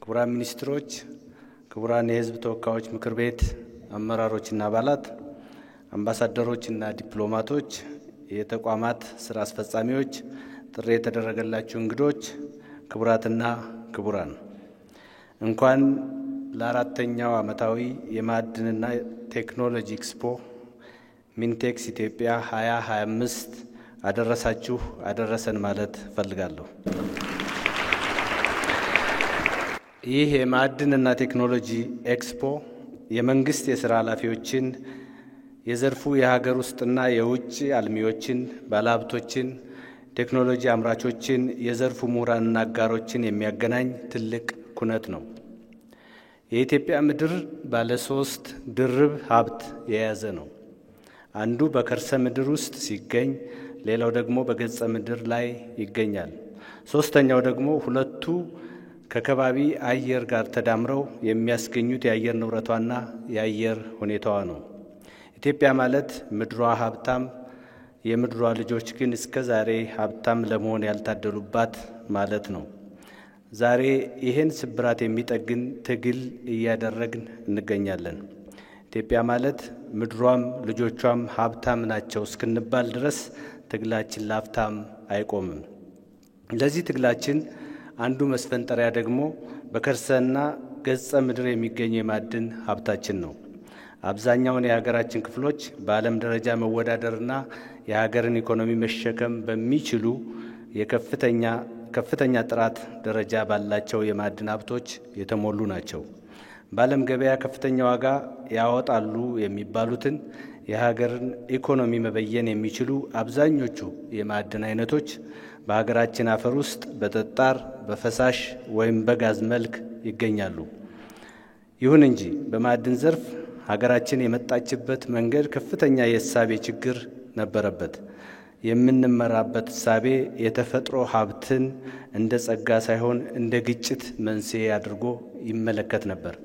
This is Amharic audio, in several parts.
ክቡራን ሚኒስትሮች፣ ክቡራን የሕዝብ ተወካዮች ምክር ቤት አመራሮችና አባላት፣ አምባሳደሮችና ዲፕሎማቶች፣ የተቋማት ስራ አስፈጻሚዎች፣ ጥሪ የተደረገላችሁ እንግዶች፣ ክቡራትና ክቡራን እንኳን ለአራተኛው ዓመታዊ የማዕድንና ቴክኖሎጂ ኤክስፖ ሚንቴክስ ኢትዮጵያ 2025 አደረሳችሁ አደረሰን ማለት ፈልጋለሁ። ይህ የማዕድንና ቴክኖሎጂ ኤክስፖ የመንግስት የሥራ ኃላፊዎችን፣ የዘርፉ የሀገር ውስጥና የውጭ አልሚዎችን፣ ባለሀብቶችን፣ ቴክኖሎጂ አምራቾችን፣ የዘርፉ ምሁራንና አጋሮችን የሚያገናኝ ትልቅ ኩነት ነው። የኢትዮጵያ ምድር ባለ 3 ድርብ ሀብት የያዘ ነው። አንዱ በከርሰ ምድር ውስጥ ሲገኝ፣ ሌላው ደግሞ በገጸ ምድር ላይ ይገኛል። ሶስተኛው ደግሞ ሁለቱ ከከባቢ አየር ጋር ተዳምረው የሚያስገኙት የአየር ንብረቷና የአየር ሁኔታዋ ነው። ኢትዮጵያ ማለት ምድሯ ሀብታም፣ የምድሯ ልጆች ግን እስከ ዛሬ ሀብታም ለመሆን ያልታደሉባት ማለት ነው። ዛሬ ይህን ስብራት የሚጠግን ትግል እያደረግን እንገኛለን። ኢትዮጵያ ማለት ምድሯም ልጆቿም ሀብታም ናቸው እስክንባል ድረስ ትግላችን ላፍታም አይቆምም። ለዚህ ትግላችን አንዱ መስፈንጠሪያ ደግሞ በከርሰና ገጸ ምድር የሚገኝ የማዕድን ሀብታችን ነው። አብዛኛውን የሀገራችን ክፍሎች በዓለም ደረጃ መወዳደርና የሀገርን ኢኮኖሚ መሸከም በሚችሉ ከፍተኛ ጥራት ደረጃ ባላቸው የማዕድን ሀብቶች የተሞሉ ናቸው። በዓለም ገበያ ከፍተኛ ዋጋ ያወጣሉ የሚባሉትን የሀገርን ኢኮኖሚ መበየን የሚችሉ አብዛኞቹ የማዕድን አይነቶች በሀገራችን አፈር ውስጥ በጠጣር፣ በፈሳሽ ወይም በጋዝ መልክ ይገኛሉ። ይሁን እንጂ በማዕድን ዘርፍ ሀገራችን የመጣችበት መንገድ ከፍተኛ የእሳቤ ችግር ነበረበት። የምንመራበት እሳቤ የተፈጥሮ ሀብትን እንደ ጸጋ ሳይሆን እንደ ግጭት መንስኤ አድርጎ ይመለከት ነበር።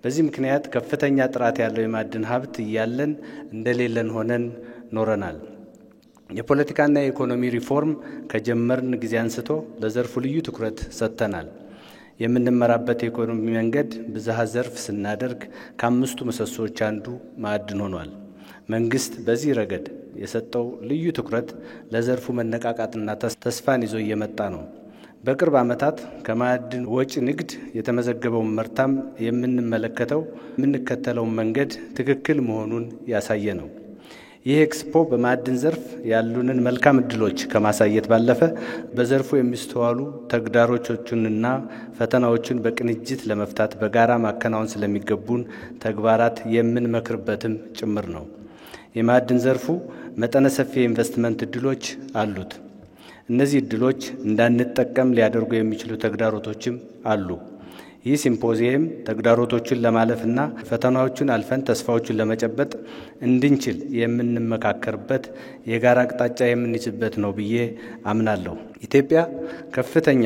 በዚህ ምክንያት ከፍተኛ ጥራት ያለው የማዕድን ሀብት እያለን እንደሌለን ሆነን ኖረናል። የፖለቲካና የኢኮኖሚ ሪፎርም ከጀመርን ጊዜ አንስቶ ለዘርፉ ልዩ ትኩረት ሰጥተናል። የምንመራበት የኢኮኖሚ መንገድ ብዝሃ ዘርፍ ስናደርግ ከአምስቱ ምሰሶዎች አንዱ ማዕድን ሆኗል። መንግስት በዚህ ረገድ የሰጠው ልዩ ትኩረት ለዘርፉ መነቃቃትና ተስፋን ይዞ እየመጣ ነው። በቅርብ ዓመታት ከማዕድን ወጪ ንግድ የተመዘገበውን መርታም የምንከተለው መንገድ ትክክል መሆኑን ያሳየ ነው። ይህ ኤክስፖ በማዕድን ዘርፍ ያሉንን መልካም እድሎች ከማሳየት ባለፈ በዘርፉ የሚስተዋሉ ተግዳሮቶችንና ፈተናዎችን በቅንጅት ለመፍታት በጋራ ማከናወን ስለሚገቡን ተግባራት የምንመክርበትም ጭምር ነው። የማዕድን ዘርፉ መጠነ ሰፊ የኢንቨስትመንት እድሎች አሉት። እነዚህ እድሎች እንዳንጠቀም ሊያደርጉ የሚችሉ ተግዳሮቶችም አሉ። ይህ ሲምፖዚየም ተግዳሮቶችን ለማለፍና ፈተናዎችን አልፈን ተስፋዎችን ለመጨበጥ እንድንችል የምንመካከርበት የጋራ አቅጣጫ የምንይዝበት ነው ብዬ አምናለሁ። ኢትዮጵያ ከፍተኛ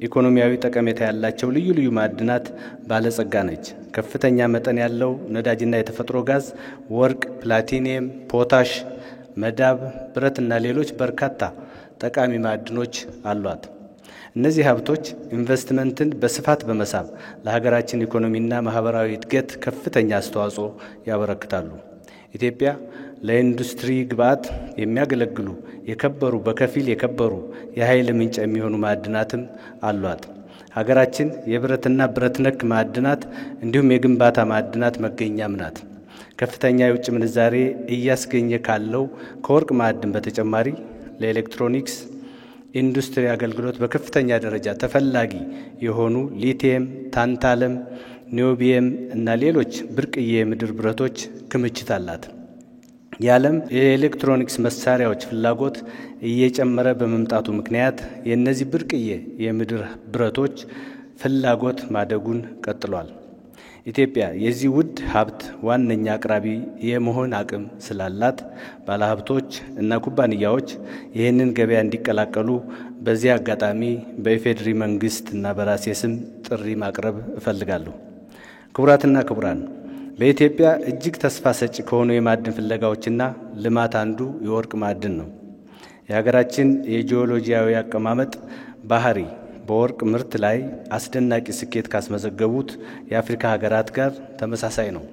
ኢኮኖሚያዊ ጠቀሜታ ያላቸው ልዩ ልዩ ማዕድናት ባለጸጋ ነች። ከፍተኛ መጠን ያለው ነዳጅና የተፈጥሮ ጋዝ፣ ወርቅ፣ ፕላቲኒየም፣ ፖታሽ፣ መዳብ፣ ብረትና ሌሎች በርካታ ጠቃሚ ማዕድኖች አሏት። እነዚህ ሀብቶች ኢንቨስትመንትን በስፋት በመሳብ ለሀገራችን ኢኮኖሚና ማህበራዊ እድገት ከፍተኛ አስተዋጽኦ ያበረክታሉ። ኢትዮጵያ ለኢንዱስትሪ ግብዓት የሚያገለግሉ በከፊል የከበሩ የኃይል ምንጭ የሚሆኑ ማዕድናትም አሏት። ሀገራችን የብረትና ብረት ነክ ማዕድናት እንዲሁም የግንባታ ማዕድናት መገኛም ናት። ከፍተኛ የውጭ ምንዛሬ እያስገኘ ካለው ከወርቅ ማዕድን በተጨማሪ ለኤሌክትሮኒክስ ኢንዱስትሪ አገልግሎት በከፍተኛ ደረጃ ተፈላጊ የሆኑ ሊቲየም፣ ታንታለም፣ ኒዮቢየም እና ሌሎች ብርቅዬ የምድር ብረቶች ክምችት አላት። የዓለም የኤሌክትሮኒክስ መሳሪያዎች ፍላጎት እየጨመረ በመምጣቱ ምክንያት የእነዚህ ብርቅዬ የምድር ብረቶች ፍላጎት ማደጉን ቀጥሏል። ኢትዮጵያ የዚህ ውድ ሀብት ዋነኛ አቅራቢ የመሆን አቅም ስላላት ባለሀብቶች እና ኩባንያዎች ይህንን ገበያ እንዲቀላቀሉ በዚህ አጋጣሚ በኢፌዴሪ መንግስት እና በራሴ ስም ጥሪ ማቅረብ እፈልጋለሁ። ክቡራትና ክቡራን፣ በኢትዮጵያ እጅግ ተስፋ ሰጪ ከሆኑ የማዕድን ፍለጋዎችና ልማት አንዱ የወርቅ ማዕድን ነው። የሀገራችን የጂኦሎጂያዊ አቀማመጥ ባህሪ በወርቅ ምርት ላይ አስደናቂ ስኬት ካስመዘገቡት የአፍሪካ ሀገራት ጋር ተመሳሳይ ነው።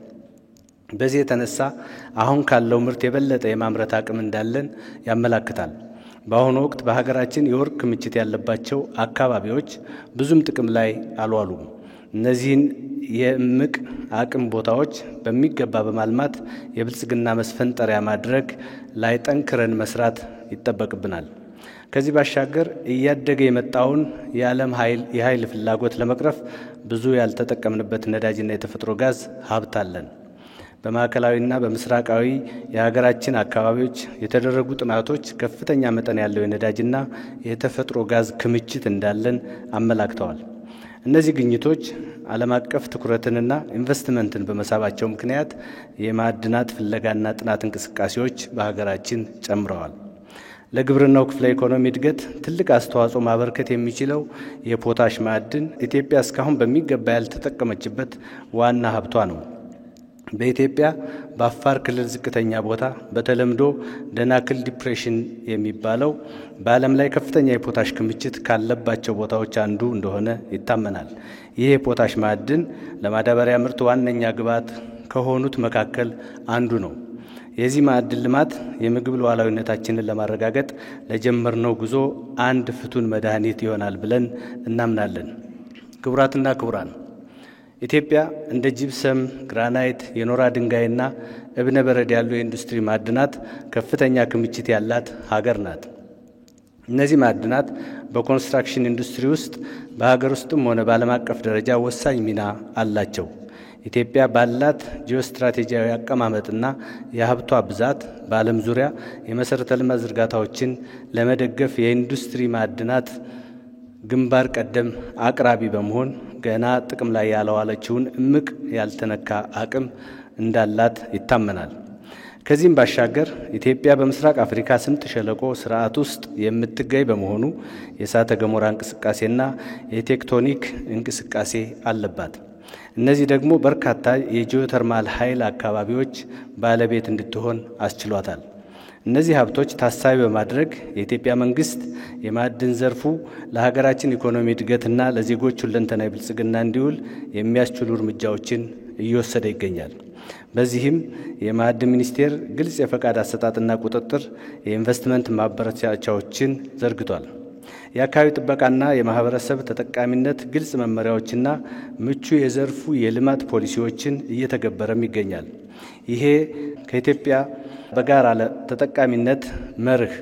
በዚህ የተነሳ አሁን ካለው ምርት የበለጠ የማምረት አቅም እንዳለን ያመለክታል። በአሁኑ ወቅት በሀገራችን የወርቅ ክምችት ያለባቸው አካባቢዎች ብዙም ጥቅም ላይ አልዋሉም። እነዚህን የእምቅ አቅም ቦታዎች በሚገባ በማልማት የብልጽግና መስፈንጠሪያ ማድረግ ላይ ጠንክረን መስራት ይጠበቅብናል። ከዚህ ባሻገር እያደገ የመጣውን የዓለም የኃይል ፍላጎት ለመቅረፍ ብዙ ያልተጠቀምንበት ነዳጅና የተፈጥሮ ጋዝ ሀብት አለን። በማዕከላዊና በምስራቃዊ የሀገራችን አካባቢዎች የተደረጉ ጥናቶች ከፍተኛ መጠን ያለው የነዳጅና የተፈጥሮ ጋዝ ክምችት እንዳለን አመላክተዋል። እነዚህ ግኝቶች ዓለም አቀፍ ትኩረትንና ኢንቨስትመንትን በመሳባቸው ምክንያት የማዕድናት ፍለጋና ጥናት እንቅስቃሴዎች በሀገራችን ጨምረዋል። ለግብርናው ክፍለ ኢኮኖሚ እድገት ትልቅ አስተዋጽኦ ማበርከት የሚችለው የፖታሽ ማዕድን ኢትዮጵያ እስካሁን በሚገባ ያልተጠቀመችበት ዋና ሀብቷ ነው። በኢትዮጵያ በአፋር ክልል ዝቅተኛ ቦታ በተለምዶ ደናክል ዲፕሬሽን የሚባለው በዓለም ላይ ከፍተኛ የፖታሽ ክምችት ካለባቸው ቦታዎች አንዱ እንደሆነ ይታመናል። ይህ የፖታሽ ማዕድን ለማዳበሪያ ምርት ዋነኛ ግብዓት ከሆኑት መካከል አንዱ ነው። የዚህ ማዕድን ልማት የምግብ ሉዓላዊነታችንን ለማረጋገጥ ለጀመርነው ጉዞ አንድ ፍቱን መድኃኒት ይሆናል ብለን እናምናለን። ክቡራትና ክቡራን፣ ኢትዮጵያ እንደ ጂፕሰም፣ ግራናይት፣ የኖራ ድንጋይና እብነ በረድ ያሉ የኢንዱስትሪ ማዕድናት ከፍተኛ ክምችት ያላት ሀገር ናት። እነዚህ ማዕድናት በኮንስትራክሽን ኢንዱስትሪ ውስጥ በሀገር ውስጥም ሆነ በዓለም አቀፍ ደረጃ ወሳኝ ሚና አላቸው። ኢትዮጵያ ባላት ጂኦስትራቴጂያዊ አቀማመጥና የሀብቷ ብዛት በዓለም ዙሪያ የመሠረተ ልማት ዝርጋታዎችን ለመደገፍ የኢንዱስትሪ ማዕድናት ግንባር ቀደም አቅራቢ በመሆን ገና ጥቅም ላይ ያልዋለችውን እምቅ ያልተነካ አቅም እንዳላት ይታመናል። ከዚህም ባሻገር ኢትዮጵያ በምስራቅ አፍሪካ ስምጥ ሸለቆ ስርዓት ውስጥ የምትገኝ በመሆኑ የእሳተ ገሞራ እንቅስቃሴና የቴክቶኒክ እንቅስቃሴ አለባት። እነዚህ ደግሞ በርካታ የጂኦተርማል ኃይል አካባቢዎች ባለቤት እንድትሆን አስችሏታል። እነዚህ ሀብቶች ታሳቢ በማድረግ የኢትዮጵያ መንግስት የማዕድን ዘርፉ ለሀገራችን ኢኮኖሚ እድገትና ለዜጎች ሁለንተናዊ ብልጽግና እንዲውል የሚያስችሉ እርምጃዎችን እየወሰደ ይገኛል። በዚህም የማዕድን ሚኒስቴር ግልጽ የፈቃድ አሰጣጥና ቁጥጥር፣ የኢንቨስትመንት ማበረታቻዎችን ዘርግቷል። የአካባቢ ጥበቃና የማህበረሰብ ተጠቃሚነት ግልጽ መመሪያዎችና ምቹ የዘርፉ የልማት ፖሊሲዎችን እየተገበረም ይገኛል። ይሄ ከኢትዮጵያ በጋራ ተጠቃሚነት መርህ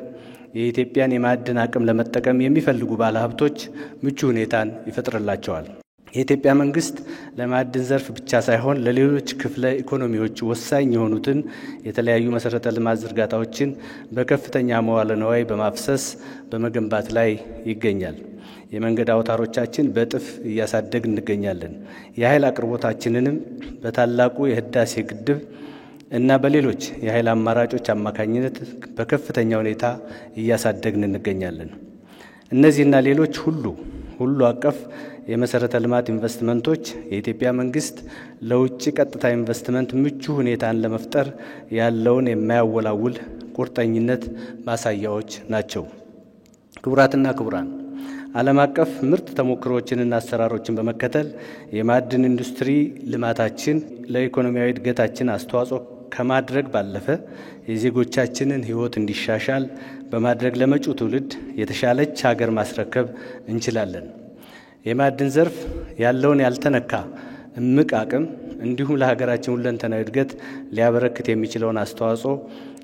የኢትዮጵያን የማዕድን አቅም ለመጠቀም የሚፈልጉ ባለሀብቶች ምቹ ሁኔታን ይፈጥርላቸዋል። የኢትዮጵያ መንግስት ለማዕድን ዘርፍ ብቻ ሳይሆን ለሌሎች ክፍለ ኢኮኖሚዎች ወሳኝ የሆኑትን የተለያዩ መሠረተ ልማት ዝርጋታዎችን በከፍተኛ መዋለ ንዋይ በማፍሰስ በመገንባት ላይ ይገኛል። የመንገድ አውታሮቻችን በእጥፍ እያሳደግ እንገኛለን። የኃይል አቅርቦታችንንም በታላቁ የህዳሴ ግድብ እና በሌሎች የኃይል አማራጮች አማካኝነት በከፍተኛ ሁኔታ እያሳደግን እንገኛለን። እነዚህና ሌሎች ሁሉ አቀፍ የመሠረተ ልማት ኢንቨስትመንቶች የኢትዮጵያ መንግስት ለውጭ ቀጥታ ኢንቨስትመንት ምቹ ሁኔታን ለመፍጠር ያለውን የማያወላውል ቁርጠኝነት ማሳያዎች ናቸው። ክቡራትና ክቡራን፣ ዓለም አቀፍ ምርጥ ተሞክሮዎችንና አሰራሮችን በመከተል የማዕድን ኢንዱስትሪ ልማታችን ለኢኮኖሚያዊ እድገታችን አስተዋጽኦ ከማድረግ ባለፈ የዜጎቻችንን ሕይወት እንዲሻሻል በማድረግ ለመጪው ትውልድ የተሻለች ሀገር ማስረከብ እንችላለን። የማዕድን ዘርፍ ያለውን ያልተነካ እምቅ አቅም እንዲሁም ለሀገራችን ሁለንተናዊ እድገት ሊያበረክት የሚችለውን አስተዋጽኦ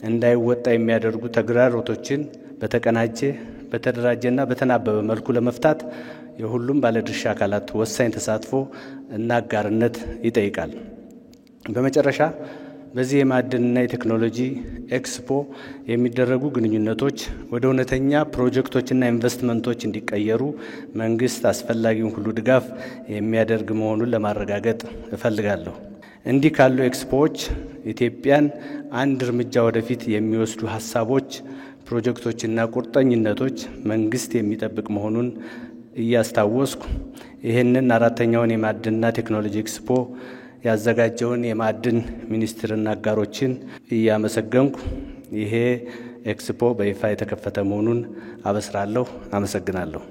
እንዳይወጣ የሚያደርጉ ተግዳሮቶችን በተቀናጀ በተደራጀና በተናበበ መልኩ ለመፍታት የሁሉም ባለድርሻ አካላት ወሳኝ ተሳትፎ እና አጋርነት ይጠይቃል። በመጨረሻ በዚህ የማዕድንና የቴክኖሎጂ ኤክስፖ የሚደረጉ ግንኙነቶች ወደ እውነተኛ ፕሮጀክቶችና ኢንቨስትመንቶች እንዲቀየሩ መንግስት አስፈላጊውን ሁሉ ድጋፍ የሚያደርግ መሆኑን ለማረጋገጥ እፈልጋለሁ። እንዲህ ካሉ ኤክስፖዎች ኢትዮጵያን አንድ እርምጃ ወደፊት የሚወስዱ ሀሳቦች፣ ፕሮጀክቶችና ቁርጠኝነቶች መንግስት የሚጠብቅ መሆኑን እያስታወስኩ ይህንን አራተኛውን የማዕድንና ቴክኖሎጂ ኤክስፖ ያዘጋጀውን የማዕድን ሚኒስቴርና አጋሮችን እያመሰገንኩ ይሄ ኤክስፖ በይፋ የተከፈተ መሆኑን አበስራለሁ። አመሰግናለሁ።